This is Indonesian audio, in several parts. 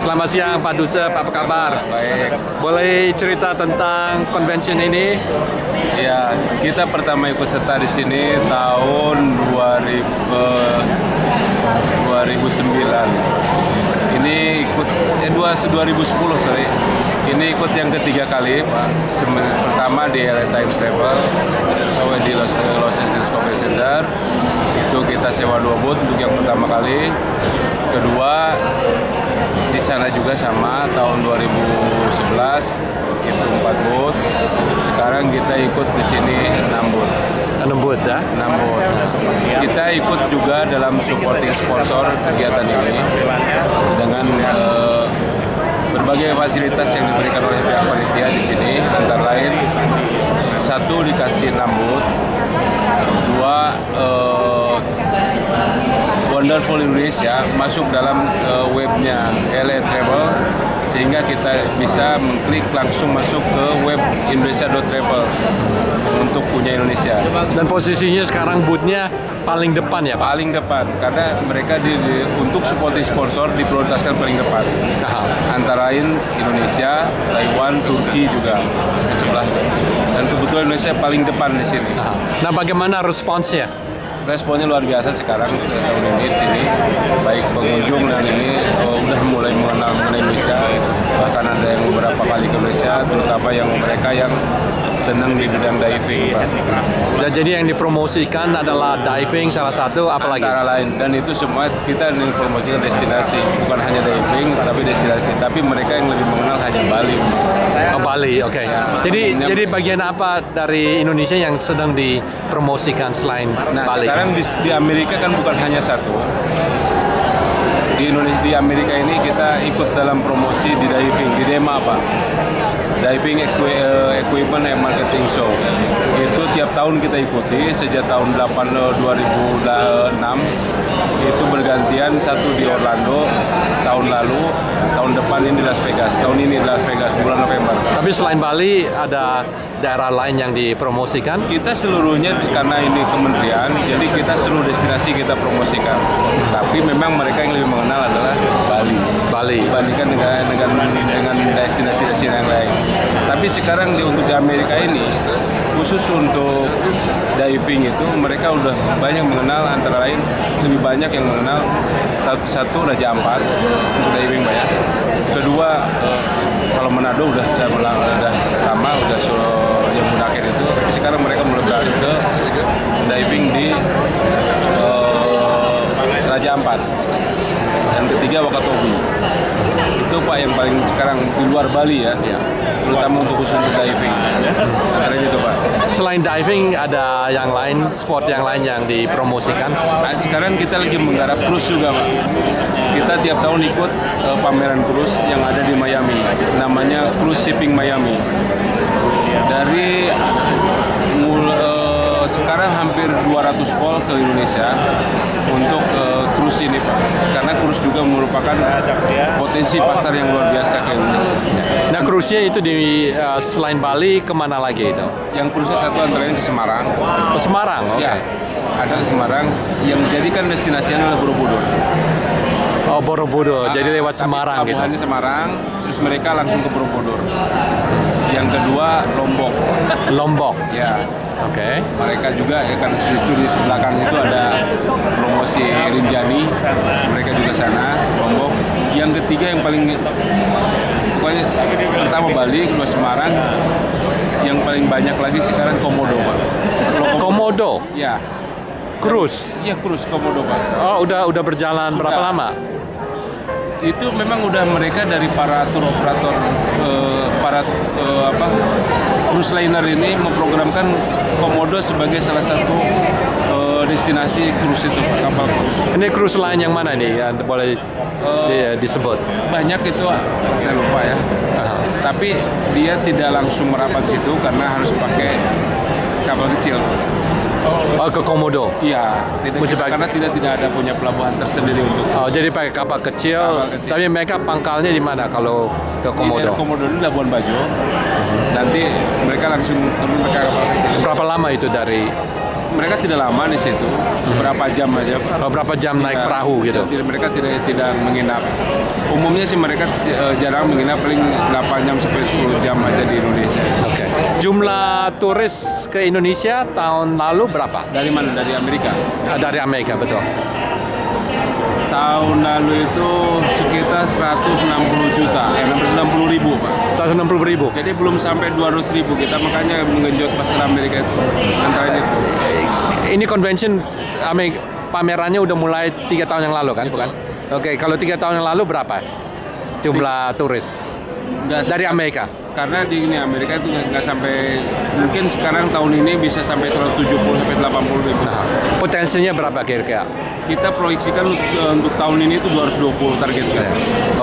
Selamat siang Pak Dusep, apa kabar? Baik. Boleh cerita tentang convention ini? Ya, kita pertama ikut serta di sini tahun 2009. Ini ikut 2010, sorry. Ini ikut yang ketiga kali, Pak. Pertama di LA Time Travel, so di Los Angeles Convention Center. Itu kita sewa 2 booth untuk yang pertama kali. Kedua di sana juga sama tahun 2011 itu 4 booth. Sekarang kita ikut di sini 6 booth. 6 booth ya? 6 booth. Kita ikut juga dalam supporting sponsor kegiatan ini dengan berbagai fasilitas yang diberikan oleh pihak panitia di sini, antara lain 1 dikasih 6 booth, 2 Wonderful Indonesia masuk dalam webnya LA Travel, sehingga kita bisa mengklik langsung masuk ke web indonesia.travel untuk punya Indonesia. Dan posisinya sekarang boothnya paling depan ya Pak? Paling depan, karena mereka untuk supporting sponsor diprioritaskan paling depan. Antara lain Indonesia, Taiwan, Turki juga di sebelahnya. Dan kebetulan Indonesia paling depan di sini. Nah, bagaimana responsnya? Responnya luar biasa sekarang tahun ini di sini, baik pengunjung dan ini udah mulai mengenal mengenai Indonesia, bahkan ada yang beberapa kali ke Indonesia, terutama yang mereka yang senang di bidang diving, Pak. Dan jadi yang dipromosikan adalah diving salah satu, apalagi? Antara lain, dan itu semua kita mempromosikan destinasi, bukan hanya diving, tapi destinasi. Tapi mereka yang lebih mengenal hanya Bali. Oh, Bali, oke. Ya, jadi bagian apa dari Indonesia yang sedang dipromosikan selain Bali? Sekarang di Amerika kan bukan hanya satu. Di Indonesia, di Amerika ini kita ikut dalam promosi di diving, di DEMA, Pak. Diving Equipment and Marketing Show. Itu tiap tahun kita ikuti sejak tahun 2006. Itu bergantian, satu di Orlando tahun lalu, tahun depan ini di Las Vegas, tahun ini di Las Vegas bulan November. Tapi selain Bali ada daerah lain yang dipromosikan? Kita seluruhnya, karena ini kementerian, jadi kita seluruh destinasi kita promosikan. Tapi memang mereka yang lebih mengenal adalah Bali. Dibandingkan dengan destinasi-destinasi yang lain. Tapi sekarang untuk di Amerika ini, khusus untuk diving itu mereka udah banyak mengenal, antara lain lebih banyak yang mengenal satu Raja Ampat untuk diving banyak. Kedua kalau Manado udah lama udah yang Bunaken itu, tapi sekarang mereka mulai beralih ke diving di Raja Ampat. Dan ketiga Wakatobi. Itu Pak yang paling sekarang di luar Bali ya. Terutama untuk khusus diving. Antara ini tuh Pak. Selain diving ada yang lain, sport yang lain yang dipromosikan? Nah, sekarang kita lagi menggarap cruise juga Pak. Kita tiap tahun ikut pameran cruise yang ada di Miami. Namanya Cruise Shipping Miami. Dari sekarang hampir 200 call ke Indonesia untuk cruise ini Pak. Karena cruise juga merupakan potensi pasar yang luar biasa ke Indonesia. Nah, cruise-nya itu di selain Bali kemana lagi itu? Yang cruise-nya satu antara lain ke Semarang. Ke Semarang, oke. Ya, ada ke Semarang yang menjadikan destinasinya adalah Borobudur. Oh, Borobudur, jadi lewat Semarang gitu. Pelabuhannya Semarang, terus mereka langsung ke Borobudur. Yang kedua Lombok. Lombok. Ya. Oke. Mereka juga ya kan di belakang itu ada promosi Rinjani, mereka juga sana Lombok. Yang ketiga yang paling pokoknya pertama Bali, kedua Semarang, yang paling banyak lagi sekarang Komodo Pak. Komodo? Ya. Cruise? Iya cruise Komodo Pak. Oh udah berjalan sudah. Berapa lama? Itu memang udah mereka dari para tour operator, cruise liner ini memprogramkan Komodo sebagai salah satu destinasi cruise itu, kapal cruise. Ini cruise line yang mana nih yang boleh disebut? Banyak itu, saya lupa ya. Tapi dia tidak langsung merapat situ karena harus pakai kapal kecil. Oh, ke Komodo? Iya, karena tidak ada punya pelabuhan tersendiri untuk. Oh, jadi pakai kapal kecil. Tapi mereka pangkalnya di mana kalau ke Komodo? Di Komodo ini Labuan Bajo. Nanti mereka langsung turun pakai kapal kecil. Berapa lama itu dari mereka tidak lama di situ, berapa jam aja Pak. Berapa jam naik perahu gitu? Mereka tidak menginap. Umumnya sih mereka jarang menginap, paling 8 jam sampai 10 jam aja di Indonesia. Oke. Jumlah turis ke Indonesia tahun lalu berapa? Dari mana? Dari Amerika? Dari Amerika, betul. Tahun lalu itu sekitar 160 juta, 660 ribu Pak. 160 ribu? Jadi belum sampai 200 ribu, kita makanya mengenjot pasar Amerika itu, antara itu. Ini convention pamerannya udah mulai 3 tahun yang lalu kan? Betul. Bukan? Oke, kalau 3 tahun yang lalu berapa jumlah turis? Dari Amerika? Karena di Amerika itu nggak sampai, mungkin sekarang tahun ini bisa sampai 170 sampai 80 ribu. Nah, potensinya berapa kira-kira? Kita proyeksikan untuk tahun ini itu 220 targetkan.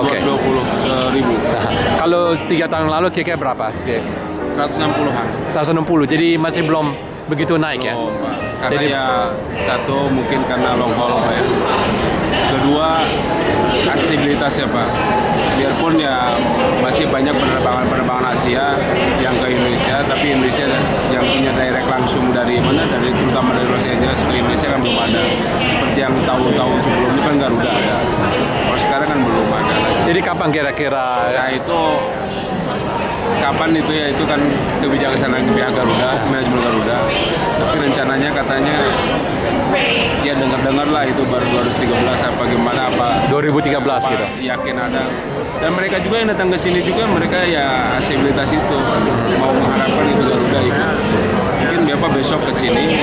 Oke. 220 ribu. Nah, kalau 3 tahun lalu kira-kira berapa? 160-an. 160, jadi masih belum begitu naik ya? Karena jadi, ya satu mungkin karena long haul Pak ya. Kedua aksesibilitas ya Pak. Biarpun ya masih banyak penerbangan Asia yang ke Indonesia, tapi Indonesia yang punya direct langsung dari mana, dari terutama dari Los Angeles ke Indonesia kan belum ada. Seperti yang tahun-tahun sebelumnya kan Garuda ada. Kalau sekarang kan belum ada lagi. Jadi kapan kira-kira? Nah itu kapan itu ya, itu kan kebijaksanaan pihak Garuda, manajemen Garuda. Tapi rencananya katanya ya dengar-dengar lah itu baru 2013 apa gimana apa 2013 apa, gitu. Yakin ada. Dan mereka juga yang datang ke sini juga mereka ya aksesibilitas itu mau mengharapkan itu Garuda ikut. Mungkin Bapak besok ke sini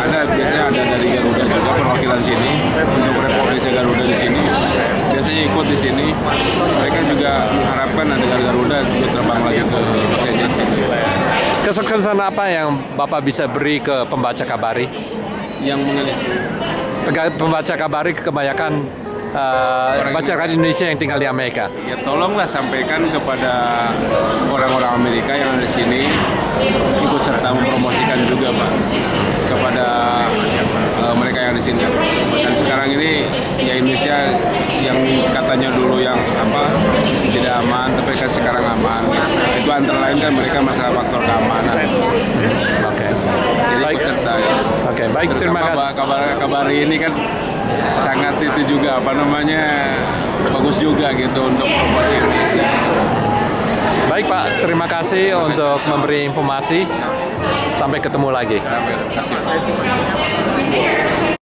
biasanya ada dari Garuda juga perwakilan sini untuk reportase Garuda di sini. Biasanya ikut di sini. Mereka juga mengharapkan ada Garuda juga terbang lagi ke Los Angeles sini. Kesan apa yang Bapak bisa beri ke pembaca Kabari? Yang mengenai pembaca Kabari kebanyakan masyarakat Indonesia yang tinggal di Amerika. Ya tolonglah sampaikan kepada orang-orang Amerika yang ada di sini, ikut serta mempromosikan juga Pak kepada mereka yang di sini. Dan sekarang ini ya Indonesia yang katanya dulu yang tidak aman, tapi kan sekarang aman. Itu antara lain kan mereka masalah faktor keamanan. Oke. Jadi Baik. ikut serta ya. Oke, baik, terima kasih. Kabari ini kan sangat itu juga bagus juga gitu untuk promosi Indonesia. Baik Pak, terima kasih untuk memberi informasi. Sampai ketemu lagi. Terima kasih.